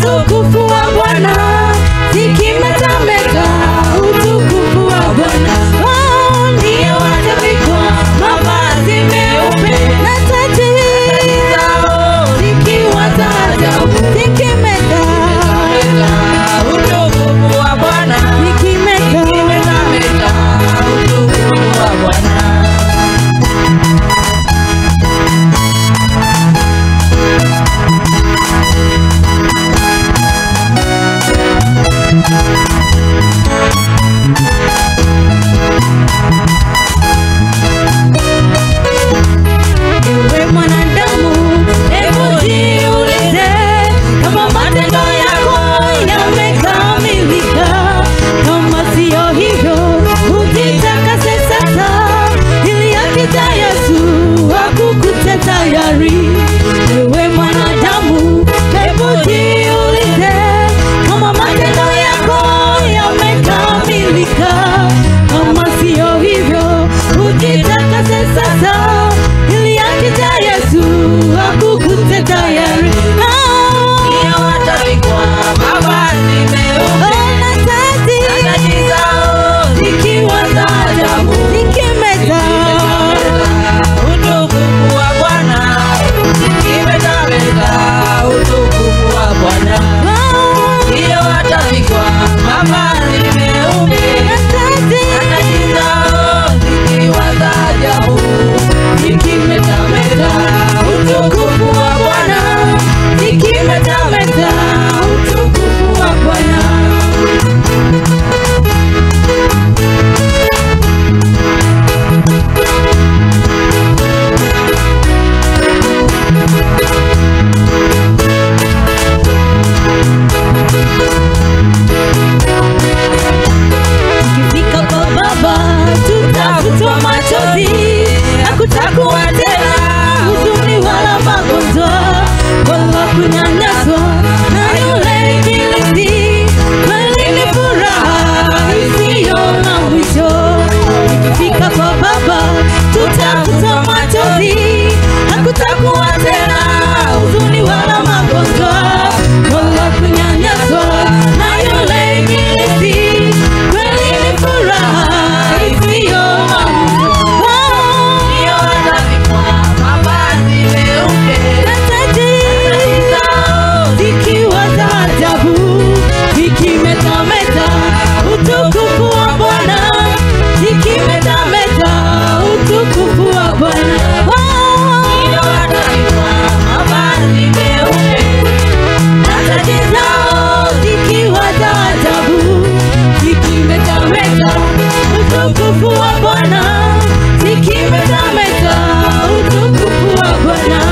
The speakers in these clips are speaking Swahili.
utukufu wa Bwana zikimetameta, utukufu wa Bwana. Oh, ndio watavikwa mavazi meupe na taji zao zikiwa za ajabu, zikimeta utukufu wa Bwana, zikimeta utukufu wa Bwana. Ewe mwanadamu, hebu jiulize kama matendo yako yamekamilika. Kama sio hivyo, ujitakase sasa, ili akija Yesu akukute tayari. Ewe mwanadamu, hebu jiulize kama matendo yako yamekamilika. Kama sio hivyo, ujitakase sasa, ili akija Yesu akukute tayari. Ndio watavikwa mavazi meupe na taji zao zikiwa za ajabu, zikimeta utukufu wa Bwana, zikimetameta utukufu wa Bwana. Ndio watavikwa mavazi meupe na taji zao zikiwa za ajabu, zikimetameta utukufu wa Bwana, zikimetameta utukufu wa Bwana. Tukifika kwa Baba tutafutwa machozi, hakutakuwa tena huzuni wala magonjwa wala kunyanyaswa na yule ibilisi, bali ni furaha isiyo na mwisho. Tukifika kwa Baba tutafutwa machozi, hakutakuwa tena huzuni wala magonjwa wala kunyanyaswa na yule ibilisi, bali ni furaha isiyo na mwisho. Ndio watavikwa mavazi meupe na taji zao zikiwa za ajabu, zikimetameta utukufu wa Bwana, zikimetameta utukufu wa Bwana. Ndio watavikwa mavazi meupe na taji zao zikiwa za ajabu, zikimetameta utukufu wa Bwana, zikimetameta utukufu wa Bwana.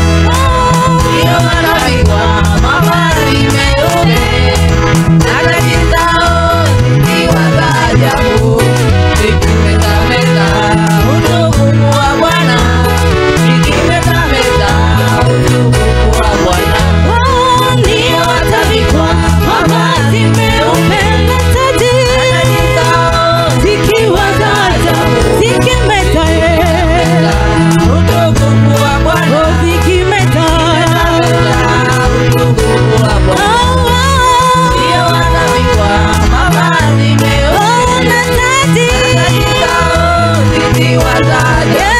Ndio watavikwa mavazi meupe na taji zao zikiwa za ajabu, zikimetameta utukufu wa Bwana, zikimetameta utukufu wa Bwana. Ndio watavikwa mavazi meupe na taji zao zikiwa za ajabu, zikimeta utukufu wa Bwana, zikimetameta utukufu wa Bwana. Ndio watavikwa mavazi meupe na taji zao zikiwa za ajabu.